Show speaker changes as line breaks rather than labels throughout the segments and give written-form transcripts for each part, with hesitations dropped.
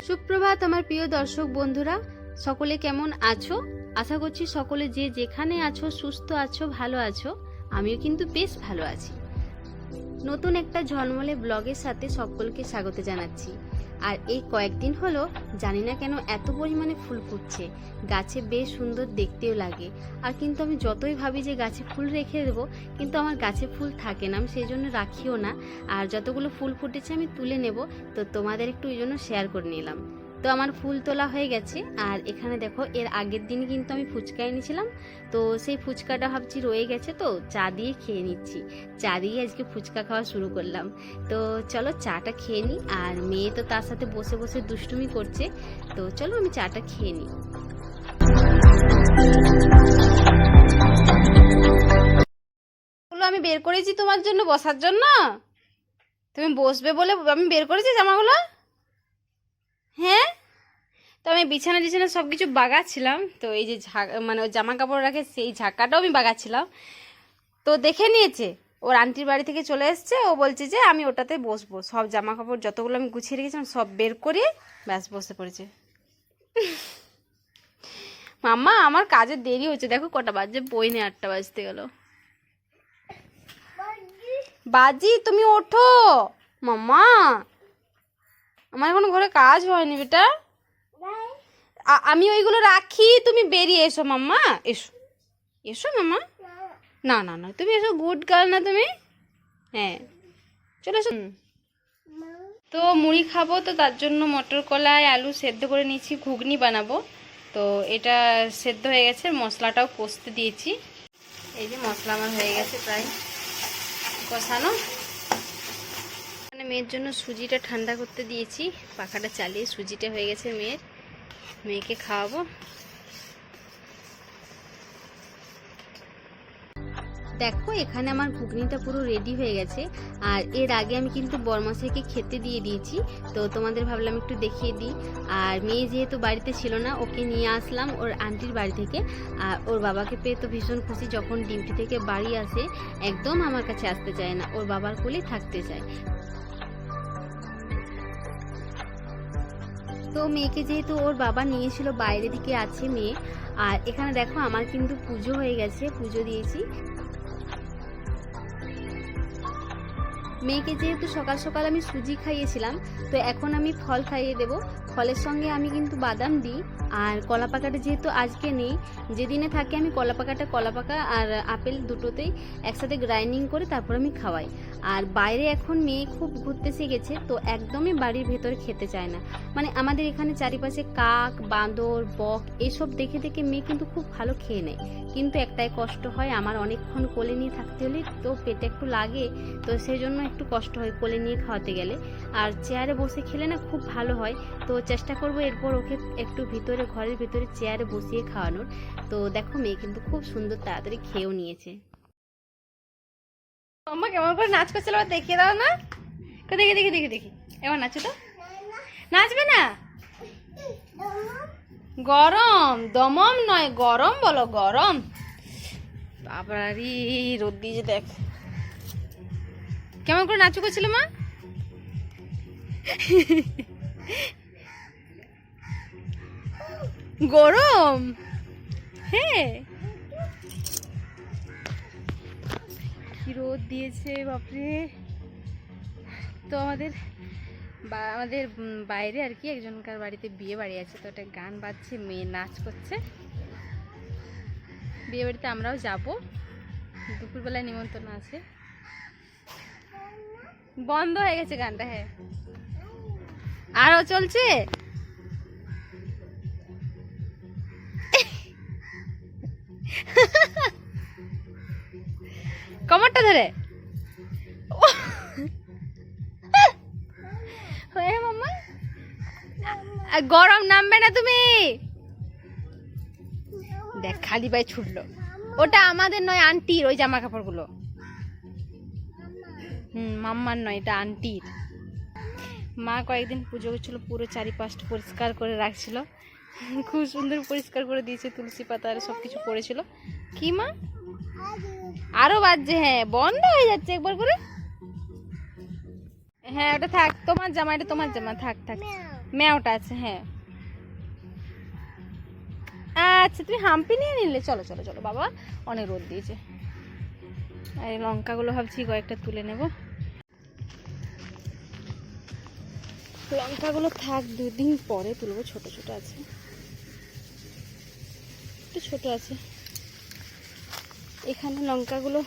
সুপ্রভাত আমার প্রিয় দর্শক বন্ধুরা, সকলে কেমন আছো? আশা করছি সকলে যে যেখানে আছো সুস্থ আছো, ভালো আছো। আমিও কিন্তু বেশ ভালো আছি। নতুন একটা ঝলমলে ব্লগের সাথে সকলকে স্বাগত জানাচ্ছি। আর এই কয়েকদিন হলো জানি না কেন এত পরিমাণে ফুল ফুটছে, গাছে বেশ সুন্দর দেখতেও লাগে। আর কিন্তু আমি যতই ভাবি যে গাছে ফুল রেখে দেবো, কিন্তু আমার গাছে ফুল থাকে না, আমি সেই জন্য রাখিও না। আর যতগুলো ফুল ফুটেছে আমি তুলে নেব, তো তোমাদের একটু ওই জন্য শেয়ার করে নিলাম। তো আমার ফুল তোলা হয়ে গেছে। আর এখানে দেখো, এর আগের দিন কিন্তু আমি ফুচকা এনেছিলাম, তো সেই ফুচকাটা ভাবছি রয়ে গেছে, তো চা দিয়ে খেয়ে নিচ্ছি। চা দিয়ে আজকে ফুচকা খাওয়া শুরু করলাম। তো চলো চাটা খেয়ে নিই। আর মেয়ে তো তার সাথে বসে বসে দুষ্টুমি করছে, তো চলো আমি চাটা খেয়ে নিই। আমি বের করেছি তোমার জন্য বসার জন্য, তুমি বসবে বলে আমি বের করেছি জামাগুলো। হ্যাঁ, তো আমি বিছানা টিছানা সব কিছু বাগাচ্ছিলাম, তো এই যে মানে জামা কাপড় রাখে সেই ঝাঁকাটাও আমি বাগাচ্ছিলাম। তো দেখে নিয়েছে, ওর আন্টির বাড়ি থেকে চলে এসছে, ও বলছে যে আমি ওটাতে বসবো। সব জামা কাপড় যতগুলো আমি গুছিয়ে রেখেছিলাম সব বের করে ব্যাস বসে পড়েছে। মাম্মা আমার কাজে দেরি হচ্ছে, দেখো কটা বাজে, 8:30 বাজতে গেল। বাজি তুমি ওঠো মাম্মা, আমার এখন ঘরে কাজ হয়নি বেটা। আমি ওইগুলো রাখি, তুমি বেরিয়ে এসো মাম্মা, এসো এসো মাম্মা। না না না তুমি এসো, গুড গার্ল না তুমি। হ্যাঁ চলে এসো। তো মুড়ি খাবো, তো তার জন্য মটর কলাই আলু সেদ্ধ করে নিয়েছি, ঘুগনি বানাবো। তো এটা সেদ্ধ হয়ে গেছে, মশলাটাও কষতে দিয়েছি। এই যে মশলা আমার হয়ে গেছে প্রায় কষানো। মানে মেয়ের জন্য সুজিটা ঠান্ডা করতে দিয়েছি, পাখাটা চালিয়ে সুজিটা হয়ে গেছে মেয়েকে খাওয়াবো। দেখো এখানে আমার ঘুগনিটা পুরো রেডি হয়ে গেছে। আর এর আগে আমি কিন্তু বরমাসাইকে খেতে দিয়ে দিয়েছি, তো তোমাদের ভাবলাম একটু দেখিয়ে দিই। আর মেয়ে যেহেতু বাড়িতে ছিল না, ওকে নিয়ে আসলাম ওর আন্টির বাড়ি থেকে। আর ওর বাবাকে পেয়ে তো ভীষণ খুশি, যখন ডিউটি থেকে বাড়ি আসে একদম আমার কাছে আসতে চায় না, ওর বাবার কোলেই থাকতে চায়। তো মেয়েকে যেহেতু ওর বাবা নিয়েছিল, বাইরে দিকে আছে মেয়ে। আর এখানে দেখো আমার কিন্তু পুজো হয়ে গেছে, পুজো দিয়েছি। মেয়েকে যেহেতু সকাল সকাল আমি সুজি খাইয়েছিলাম, তো এখন আমি ফল খাইয়ে দেব। ফলের সঙ্গে আমি কিন্তু বাদাম দিই। আর কলা পাকাটা যেহেতু আজকে নেই, যেদিনে থাকে আমি কলা পাকা আর আপেল দুটোতেই একসাথে গ্রাইন্ডিং করে তারপর আমি খাওয়াই। আর বাইরে এখন মেয়ে খুব ঘুরতে শিখেছে, তো একদমই বাড়ির ভেতরে খেতে চায় না। মানে আমাদের এখানে চারিপাশে কাক, বাঁদর, বক এসব দেখে দেখে মেয়ে কিন্তু খুব ভালো খেয়ে নেয়। কিন্তু একটাই কষ্ট হয়, আমার অনেকক্ষণ কোলে নিয়ে থাকতে হলে তো পেটে একটু লাগে, তো সেই জন্য একটু কষ্ট হয় কোলে নিয়ে খাওয়াতে গেলে। আর চেয়ারে বসে খেলে না খুব ভালো হয়, তো চেষ্টা করবো এরপর ওকে একটু ভিতরে, ঘরের ভিতরে চেয়ারে বসিয়ে খাওয়ানোর। তো দেখো মেয়ে কিন্তু খুব সুন্দর তাড়াতাড়ি খেয়েও নিয়েছে। আম্মা কেমন করে নাচ করছিল দেখিয়ে দাও না, দেখি দেখি দেখি দেখি, এবার নাচো তো। নাচবে না, গরম, দমম নয় গরম বলো, গরম। বাবারি রোদ দিয়ে দেখ কেমন করে নাচু করছিল মা। গরম, হ্যাঁ কি রোদ দিয়েছে বাপরে। তো আমাদের বাইরে আর কি একজনকার বাড়িতে বিয়ে বাড়ি আছে, তো ওটা গান বাজছে, মেয়ে নাচ করছে। বিয়ে বাড়িতে আমরাও যাবো, দুপুরবেলায় নিমন্ত্রণ আছে। বন্ধ হয়ে গেছে গানটা, হ্যাঁ আরও চলছে। কমরটা ধরে মাম্মা, গরম নামবে না তুমি। দেখ খালি পায়ে ছুটলো, ওটা আমাদের নয় আন্টির ওই জামা কাপড়গুলো। মাম্মার নয়, এটা আন্টির। মা কয়েকদিন পুজো করছিল, পুরো চারিপাশটা পরিষ্কার করে রাখছিল, খুব সুন্দর পরিষ্কার করে দিয়েছে, তুলসী পাতা আর সব কিছু পড়েছিল। কি মা আরো বাজছে, হ্যাঁ বন্ধ হয়ে যাচ্ছে একবার করে। হ্যাঁ ওটা থাক, তোমার জামা, এটা তোমার জামা, থাক থাক। ম্যাওটা আছে, হ্যাঁ আচ্ছা তুমি হাম্পি নিয়ে নিলে। চলো চলো চলো বাবা, অনেক রোদ দিয়েছে। আর এই লঙ্কাগুলো ভাবছি কয়েকটা তুলে নেব। লঙ্কাগুলো থাক, 2 দিন পরে তুলবো। ছোট ছোট আছে, একটু ছোট আছে। এখানে লঙ্কাগুলো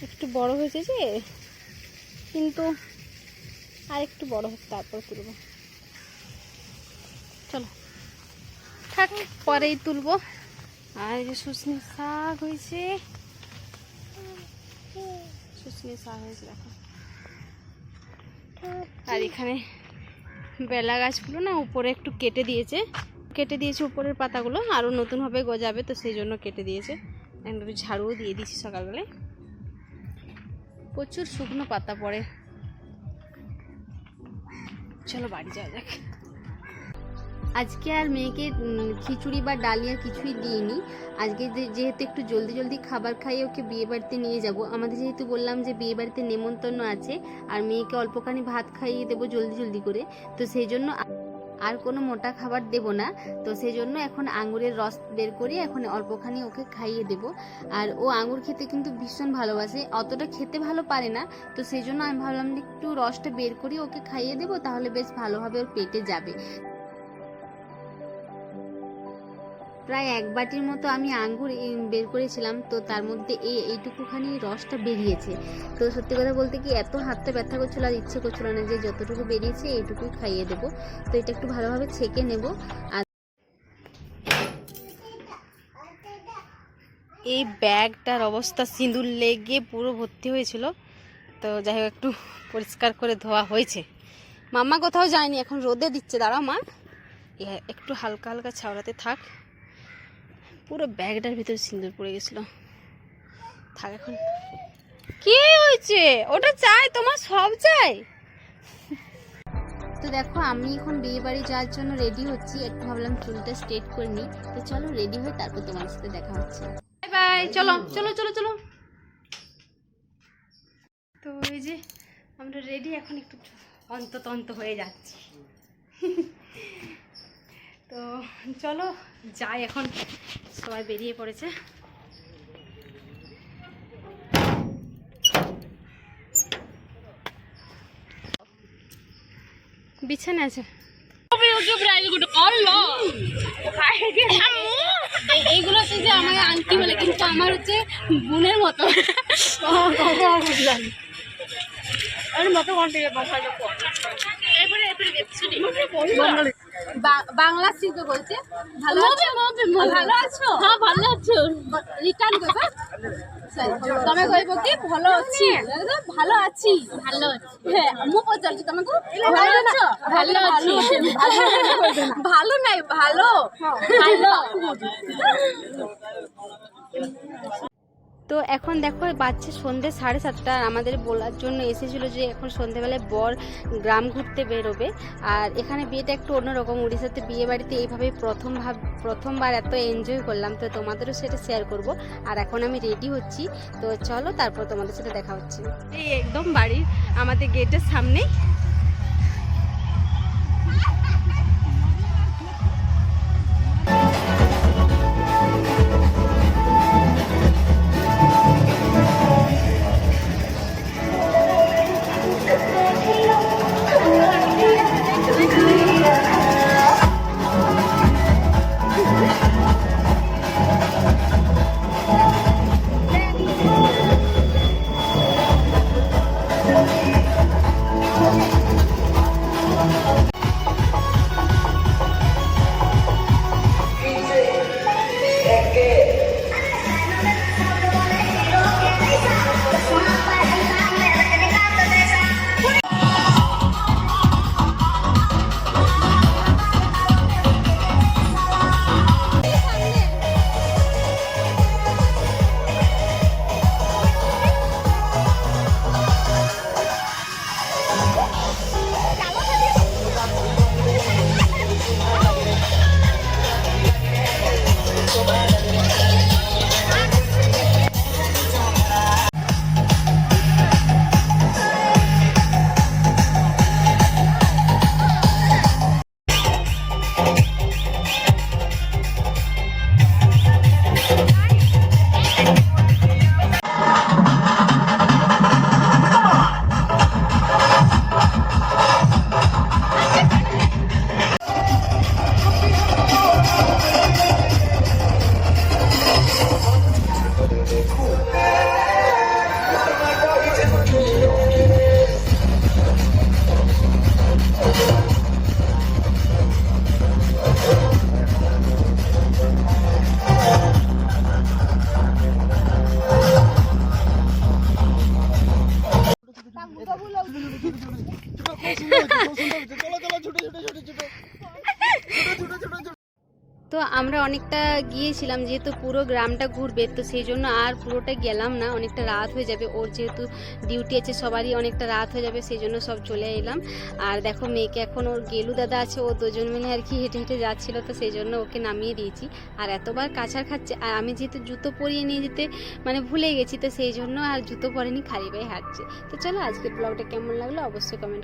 একটু বড় হয়েছে যে, কিন্তু আর একটু বড় হোক তারপর তুলবো। চলো থাক, পরেই তুলবো। আর এই যে শুশনি শাক হয়েছে, শুশনি শাক হয়েছে দেখো। আর এখানে বেলা গাছগুলো না উপরে একটু কেটে দিয়েছে উপরের পাতাগুলো, আরও নতুনভাবে গজাবে, তো সেই জন্য কেটে দিয়েছে। একটু ঝাড়ুও দিয়ে দিয়েছি সকালবেলায়। প্রচুর শুকনো পাতা পড়ে। চলো বাড়ি যাওয়া যাক। আজকে আর মেয়েকে খিচুড়ি বা ডালিয়া কিছুই দিইনি। আজকে যেহেতু একটু জলদি জলদি খাবার খাইয়ে ওকে বিয়ে বাড়িতে নিয়ে যাব। আমাদের যেহেতু বললাম যে বিয়ে বাড়িতে নেমন্তন্ন আছে, আর মেয়েকে অল্পখানি ভাত খাইয়ে দেবো জলদি জলদি করে, তো সেই জন্য আর কোনো মোটা খাবার দেব না। তো সেই জন্য এখন আঙুরের রস বের করে এখন অল্পখানি ওকে খাইয়ে দেব। আর ও আঙুর খেতে কিন্তু ভীষণ ভালোবাসে, অতটা খেতে ভালো পারে না, তো সেই জন্য আমি ভাবলাম যে একটু রসটা বের করে ওকে খাইয়ে দেবো, তাহলে বেশ ভালোভাবে ওর পেটে যাবে। প্রায় 1 বাটির মতো আমি আঙ্গুর বের করেছিলাম, তো তার মধ্যে এইটুকুখানি রসটা বেরিয়েছে। তো সত্যি কথা বলতে কি এত হাতটা ব্যথা করছিল, আর ইচ্ছে করছিল না, যে যতটুকু বেরিয়েছে এইটুকুই খাইয়ে দেবো। তো এটা একটু ভালোভাবে ছেঁকে নেব। আর এই ব্যাগটার অবস্থা সিঁদুর লেগে পুরো ভর্তি হয়েছিল, তো যাই হোক একটু পরিষ্কার করে ধোয়া হয়েছে। মাম্মা কোথাও যায়নি, এখন রোদে দিচ্ছে। দাঁড়াও মা, একটু হালকা হালকা ছাওড়াতে থাক। পুরো ব্যাগটার ভিতরে সিঁদুর পড়ে গেছিল। থাক এখন। কি হয়েছে? ওটা চাই, তোমার সব চাই। তো দেখো আমি এখন বিয়ে বাড়ি যাওয়ার জন্য রেডি হচ্ছি। একটু ভাবলাম চুলটা স্ট্রেট করে নিই। তো চলো রেডি হই, তারপর তোমার সাথে দেখা হচ্ছে। Bye bye. চলো চলো চলো চলো। তো এই যে আমরা রেডি, এখন একটু অন্ততন্ত হয়ে যাচ্ছি। তো চলো যাই, এখন সবাই বেরিয়ে পড়েছে। বিছানা আছে, এইগুলো হচ্ছে যে আমার আন্টি বলে, কিন্তু আমার হচ্ছে বোনের মতো। বাংলা শিখবে বলছে। ভালো ভালো আছো? হ্যাঁ ভালো আছো। রিটার্ন করবে, তুমি কইব কি ভালো আছি? ভালো আছি, ভালো আছি। হ্যাঁ আমি পচারছি তোমাকে, ভালো আছো? ভালো আছি। ভালো নাই, ভালো ভালো। তো এখন দেখো বাজছে সন্ধ্যে 7:30। আমাদের বলার জন্য এসেছিলো যে এখন সন্ধ্যেবেলায় বর গ্রাম ঘুরতে বেরোবে। আর এখানে বিয়েটা একটু অন্যরকম, উড়িষ্যাতে বিয়ে বাড়িতে এইভাবেই প্রথমবার এত এনজয় করলাম, তো তোমাদেরও সেটা শেয়ার করব। আর এখন আমি রেডি হচ্ছি, তো চলো তারপর তোমাদের সাথে দেখা হচ্ছে। এই একদম বাড়ির আমাদের গেটের সামনেই। তো আমরা অনেকটা গিয়েছিলাম, যেহেতু পুরো গ্রামটা ঘুরবে, তো সেই জন্য আর পুরোটা গেলাম না, অনেকটা রাত হয়ে যাবে, ওর যেহেতু ডিউটি আছে সবারই অনেকটা রাত হয়ে যাবে, সেই জন্য সব চলে এলাম। আর দেখো মেয়েকে এখন ওর গেলু দাদা আছে, ও দুজন মিলে আর কি হেঁটে হেঁটে যাচ্ছিলো, তো সেই জন্য ওকে নামিয়ে দিয়েছি। আর এতবার কাছার খাচ্ছে, আর আমি যেহেতু জুতো পরিয়ে নিয়ে যেতে মানে ভুলে গেছি, তো সেই জন্য আর জুতো পরেনি, খালি পায়ে হাঁটছে। তো চলো আজকের ব্লগটা কেমন লাগলো অবশ্যই কমেন্ট